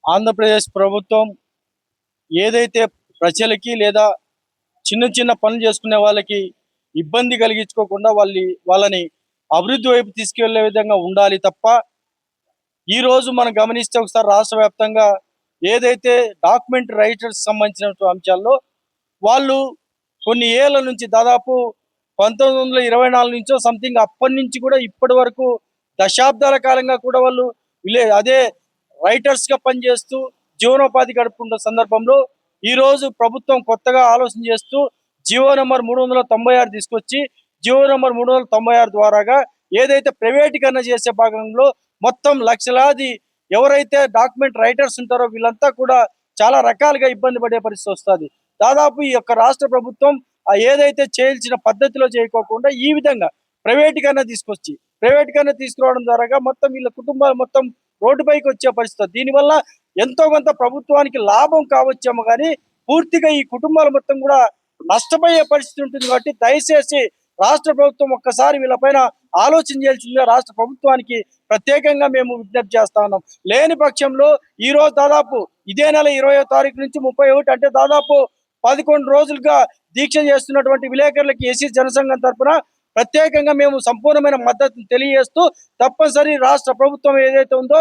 ఆంధ్రప్రదేశ్ ప్రభుత్వం ఏదైతే ప్రజలకి లేదా చిన్న చిన్న పనులు చేసుకునే వాళ్ళకి ఇబ్బంది కలిగించుకోకుండా వాళ్ళని అభివృద్ధి వైపు తీసుకెళ్లే విధంగా ఉండాలి తప్ప ఈ రోజు మనం గమనిస్తే ఒకసారి రాష్ట్ర వ్యాప్తంగా ఏదైతే డాక్యుమెంట్ రైటర్స్ సంబంధించిన అంశాల్లో వాళ్ళు కొన్ని ఏళ్ల నుంచి దాదాపు 1924 నుంచో సంథింగ్ అప్పటి నుంచి కూడా ఇప్పటి వరకు దశాబ్దాల కాలంగా కూడా వాళ్ళు అదే రైటర్స్ గా పనిచేస్తూ జీవనోపాధి గడుపుతున్న సందర్భంలో ఈ రోజు ప్రభుత్వం కొత్తగా ఆలోచన చేస్తూ జీవో నంబర్ 396 తీసుకొచ్చి జీవో నంబర్ 396 ద్వారాగా ఏదైతే ప్రైవేటీకరణ చేసే భాగంలో మొత్తం లక్షలాది ఎవరైతే డాక్యుమెంట్ రైటర్స్ ఉంటారో వీళ్ళంతా కూడా చాలా రకాలుగా ఇబ్బంది పడే పరిస్థితి వస్తుంది. దాదాపు ఈ యొక్క రాష్ట్ర ప్రభుత్వం ఏదైతే చేయాల్సిన పద్ధతిలో చేయకోకుండా ఈ విధంగా ప్రైవేటీకరణ తీసుకురావడం ద్వారా మొత్తం వీళ్ళ కుటుంబాలు మొత్తం రోడ్డుపైకి వచ్చే పరిస్థితి. దీనివల్ల ఎంతో కొంత ప్రభుత్వానికి లాభం కావచ్చేమో కానీ పూర్తిగా ఈ కుటుంబాలు మొత్తం కూడా నష్టపోయే పరిస్థితి ఉంటుంది. కాబట్టి దయచేసి రాష్ట్ర ప్రభుత్వం ఒక్కసారి వీళ్ళపైన ఆలోచన చేయాల్సిందిగా రాష్ట్ర ప్రభుత్వానికి ప్రత్యేకంగా మేము విజ్ఞప్తి చేస్తా ఉన్నాం. లేని పక్షంలో ఈ రోజు దాదాపు ఇదే నెల 20వ తారీఖు నుంచి 31 అంటే దాదాపు 11 రోజులుగా దీక్ష చేస్తున్నటువంటి విలేకరులకి ఎస్సీ జనసంఘం తరఫున ప్రత్యేకంగా మేము సంపూర్ణమైన మద్దతును తెలియజేస్తూ తప్పనిసరి రాష్ట్ర ప్రభుత్వం ఏదైతే ఉందో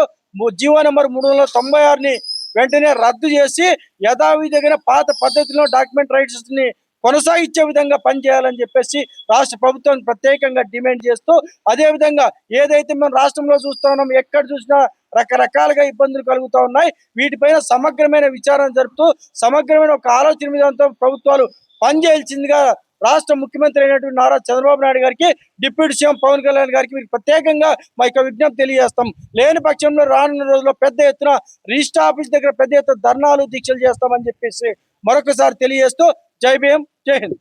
జీవో నెంబర్ 396ని వెంటనే రద్దు చేసి యథావిధిగా పాత పద్ధతిలో డాక్యుమెంట్ రైట్స్ ని కొనసాగించే విధంగా పనిచేయాలని చెప్పేసి రాష్ట్ర ప్రభుత్వం ప్రత్యేకంగా డిమాండ్ చేస్తూ, అదే విధంగా ఏదైతే మనం రాష్ట్రంలో చూస్తా ఉన్నాం ఎక్కడ చూసినా రకరకాలుగా ఇబ్బందులు కలుగుతూ ఉన్నాయి. వీటిపైన సమగ్రమైన విచారణ జరుపుతూ సమగ్రమైన ఒక ఆలోచన విధానంతో ప్రభుత్వాలు పనిచేయాల్సిందిగా రాష్ట్ర ముఖ్యమంత్రి అయినటువంటి నారా చంద్రబాబు నాయుడు గారికి, డిప్యూటీ సీఎం పవన్ కళ్యాణ్ గారికి మీరు ప్రత్యేకంగా మా యొక్క విజ్ఞప్తి తెలియజేస్తాం. లేని పక్షంలో రానున్న రోజుల్లో పెద్ద ఎత్తున రిజిస్టర్ ఆఫీస్ దగ్గర పెద్ద ఎత్తున ధర్నాలు దీక్షలు చేస్తామని చెప్పేసి మరొకసారి తెలియజేస్తూ జై భీమ్, జై హింద్.